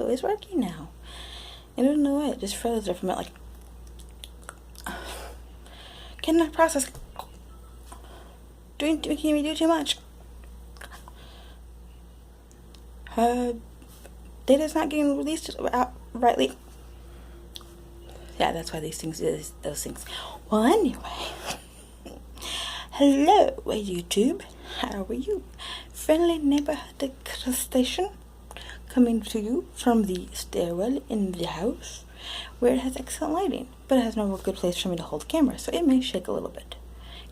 so it's working now. And I don't know why, it just froze there from it, like, cannot process, making me do too much. Data's not getting released rightly. Yeah, that's why these things do those things. Well, anyway, hello, YouTube. How are you? Friendly neighborhood station coming to you from the stairwell in the house, where it has excellent lighting, but it has no real good place for me to hold the camera, so it may shake a little bit,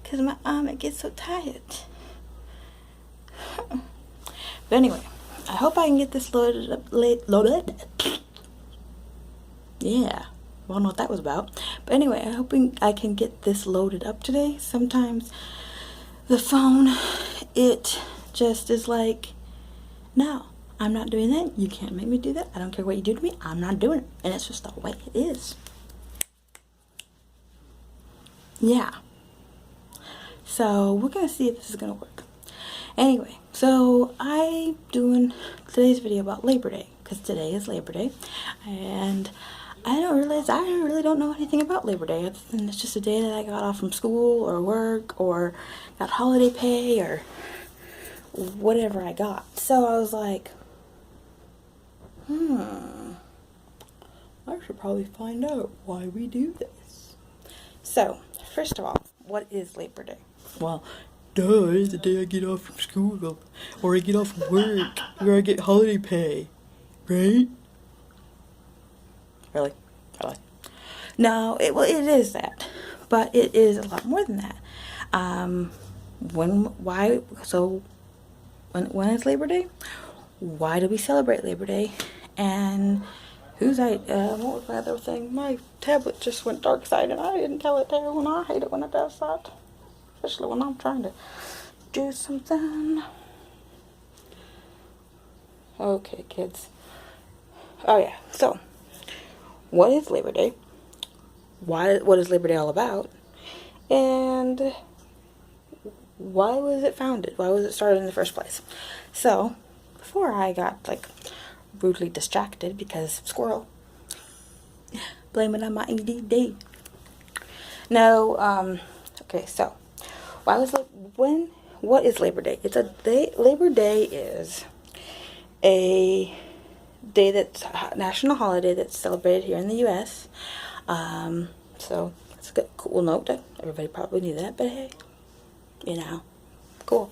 because my arm, it gets so tired. But anyway, I hope I can get this loaded up. Yeah, I don't know what that was about. But anyway, I'm hoping I can get this loaded up today. Sometimes the phone, it just is like, no, I'm not doing that. You can't make me do that. I don't care what you do to me. I'm not doing it. And it's just the way it is. Yeah. So we're going to see if this is going to work. Anyway, so I'm doing today's video about Labor Day, because today is Labor Day, and I really don't know anything about Labor Day, other than it's just a day that I got off from school or work or got holiday pay or whatever I got. So I was like, I should probably find out why we do this. So, first of all, what is Labor Day? Well, duh, it's the day I get off from school, or I get off from work, or I get holiday pay, right? Really? No, it is that, but it is a lot more than that. When is Labor Day? Why do we celebrate Labor Day? And what was my other thing? My tablet just went dark side, and I didn't tell it to everyone. I hate it when it does that. Especially when I'm trying to do something. Okay, kids. Oh yeah, so what is Labor Day? What is Labor Day all about? And why was it founded? Why was it started in the first place? So, before I got like rudely distracted because squirrel, blame it on my ADD. No, okay, so what is Labor Day? Labor Day is a day that's a national holiday that's celebrated here in the U.S. So it's a cool note. Everybody probably knew that, but hey, cool.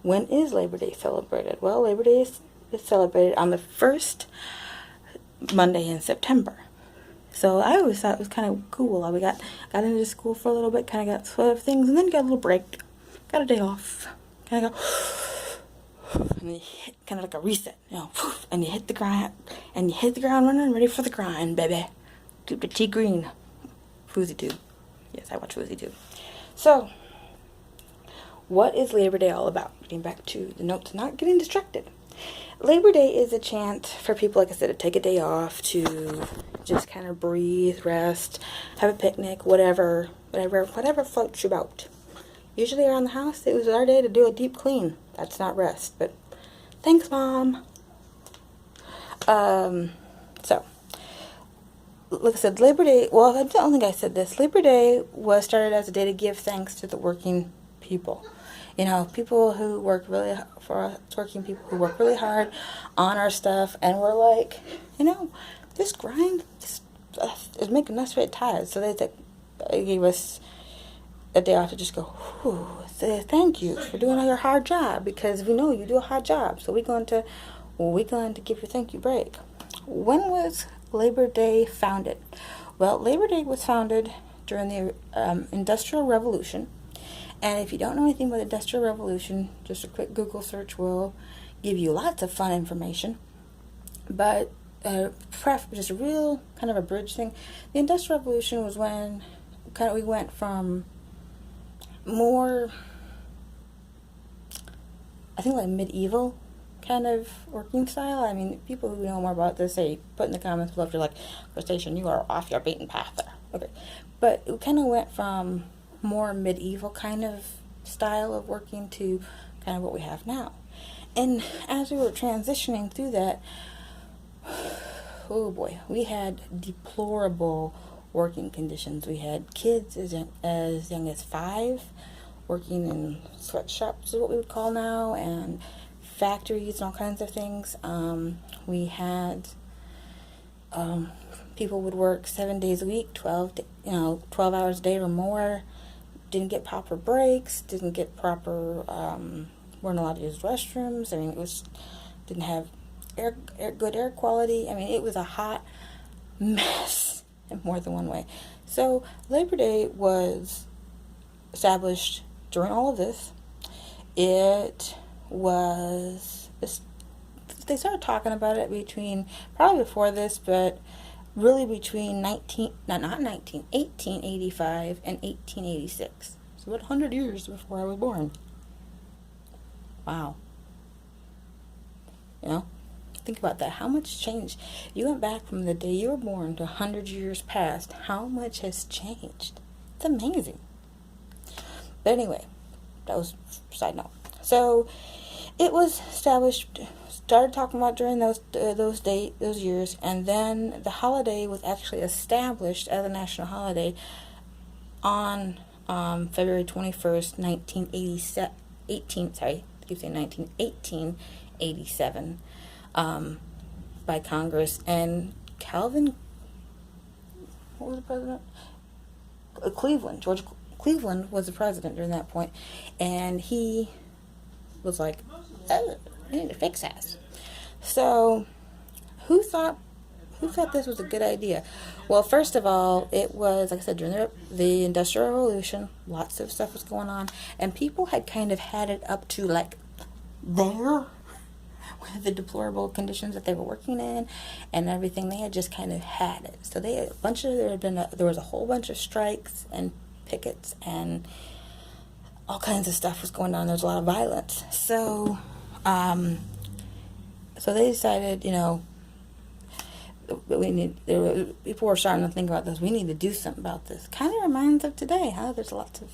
When is Labor Day celebrated? Well, Labor Day is celebrated on the first Monday in September. So I always thought it was kind of cool. I got into school for a little bit, kind of got sort of things, and then got a little break, got a day off, kind of go, and then you hit, kind of like a reset, and you hit the ground, running, ready for the grind, baby. Tube to T Green, FouseyTube. Yes, I watch FouseyTube. So, what is Labor Day all about? Getting back to the notes, not getting distracted. Labor Day is a chance for people, like I said, to take a day off, to just kind of breathe, rest, have a picnic, whatever floats your boat. Usually around the house, it was our day to do a deep clean. That's not rest, but thanks, Mom. So, like I said, Labor Day, well, I don't think I said this. Labor Day was started as a day to give thanks to the working people. People who work really really hard on our stuff, and we're like, this grind is making us very tired. So they gave us a day off to just go, whew, say thank you for doing your hard job, because we know you do a hard job. So we're going to give you a thank you break. When was Labor Day founded? Well, Labor Day was founded during the Industrial Revolution. And if you don't know anything about the Industrial Revolution, just a quick Google search will give you lots of fun information. But just a real kind of a bridge thing. The Industrial Revolution was when we went from more, I think, like medieval kind of working style. I mean, people who know more about this, say, put in the comments below if you're like, Crustacean, you are off your beaten path there. Okay. But it kind of went from more medieval kind of style of working to kind of what we have now. And as we were transitioning through that, oh boy, we had deplorable working conditions. We had kids as young as 5 working in sweatshops is what we would call now, and factories and all kinds of things. We had people would work 7 days a week, 12 hours a day or more. Didn't get proper breaks. Didn't get proper. Weren't allowed to use restrooms. I mean, didn't have good air quality. I mean, it was a hot mess in more than one way. So Labor Day was established during all of this. It was, they started talking about it probably before this, but really between 1885 and 1886. So about 100 years before I was born. Wow. Think about that. How much changed? You went back from the day you were born to 100 years past. How much has changed? It's amazing. But anyway, that was a side note. So it was established, started talking about during those years, and then the holiday was actually established as a national holiday on February 21st, 1887, by Congress. And what was the president? George Cleveland was the president during that point, and he was like, oh, we need to fix that. So who thought this was a good idea? Well, first of all, it was, like I said, during the Industrial Revolution, lots of stuff was going on, and people had kind of had it up to like there with the deplorable conditions that they were working in and everything. They had just kind of had it. So there was a whole bunch of strikes and pickets and all kinds of stuff was going on. There was a lot of violence. So they decided, people were starting to think about this. We need to do something about this. Kind of reminds of today, huh? There's lots of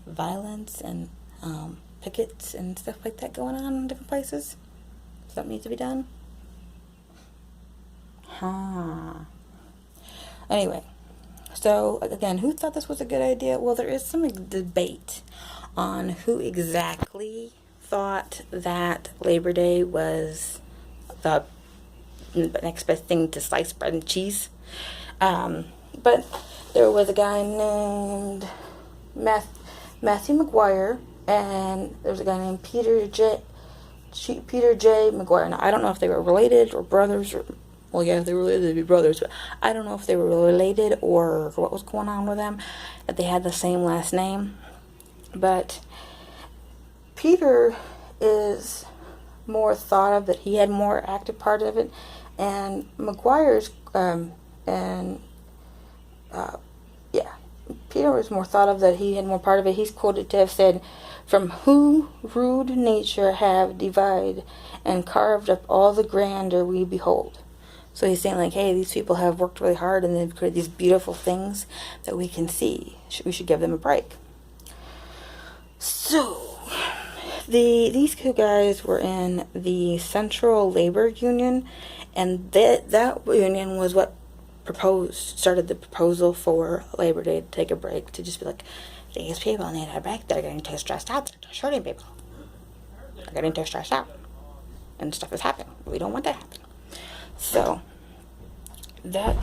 violence and pickets and stuff like that going on in different places. Something needs to be done. Anyway, so again, who thought this was a good idea? Well, there is some debate on who exactly thought that Labor Day was the next best thing to sliced bread and cheese. But there was a guy named Matthew McGuire, and there was a guy named Peter J. McGuire. Now, I don't know if they were related or brothers, well, yeah, if they were related, they'd be brothers, but I don't know if they were related or what was going on with them, that they had the same last name. But Peter is more thought of that he had more active part of it, and McGuire's Peter was more thought of that he had more part of it. He's quoted to have said, "From who rude nature have divided and carved up all the grandeur we behold." So he's saying like, hey, these people have worked really hard and they've created these beautiful things that we can see. We should give them a break. So these two guys were in the Central Labor Union, and that union was what started the proposal for Labor Day to take a break, to just be like, these people need a break. They're getting too stressed out. They're hurting people. They're getting too stressed out. And stuff is happening. We don't want that to happen. So, then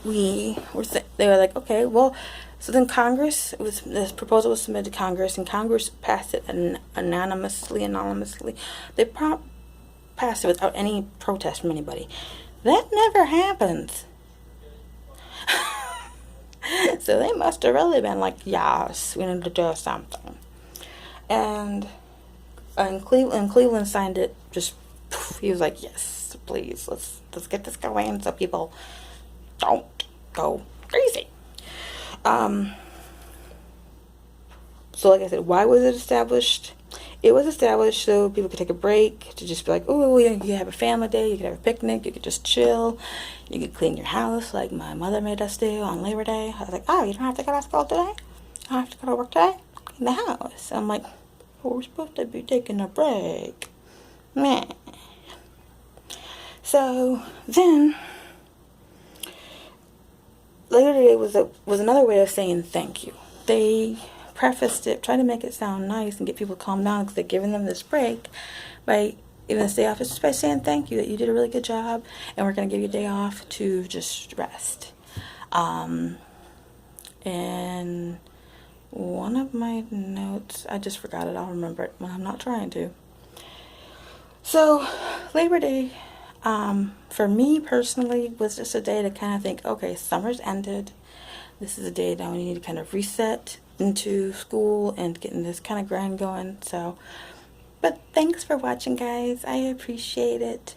they were like, okay, well, so then this proposal was submitted to Congress, and Congress passed it anonymously. They passed it without any protest from anybody. That never happens. So they must have really been like, yes, we need to do something. And Cleveland signed it. Just he was like, yes, please, let's get this going so people don't go crazy. So like I said, why was it established? It was established so people could take a break, to just be like, oh, you could have a family day, you could have a picnic, you could just chill, you could clean your house like my mother made us do on Labor Day. I was like, oh, you don't have to go to school today? You don't have to go to work today? clean the house. I'm like, well, we're supposed to be taking a break. Meh. So then, Labor Day was another way of saying thank you. They prefaced it, tried to make it sound nice and get people to calm down because they're giving them this break by even the day off, just by saying thank you, that you did a really good job, and we're going to give you a day off to just rest. And one of my notes, I just forgot it. I'll remember it when I'm not trying to. So Labor Day, for me personally, was just a day to kind of think, okay, summer's ended. This is a day that we need to kind of reset into school and getting this kind of grind going. So, but thanks for watching, guys. I appreciate it.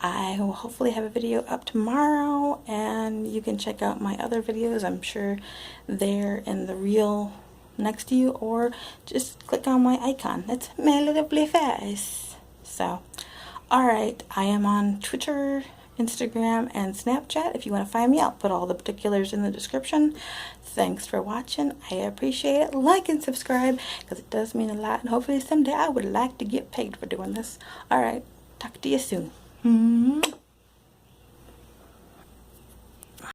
I will hopefully have a video up tomorrow, and you can check out my other videos. I'm sure they're in the reel next to you, or just click on my icon. That's my little blue face. So, alright, I am on Twitter, Instagram, and Snapchat. If you want to find me, I'll put all the particulars in the description. Thanks for watching. I appreciate it. Like and subscribe, because it does mean a lot, and hopefully someday I would like to get paid for doing this. Alright, talk to you soon.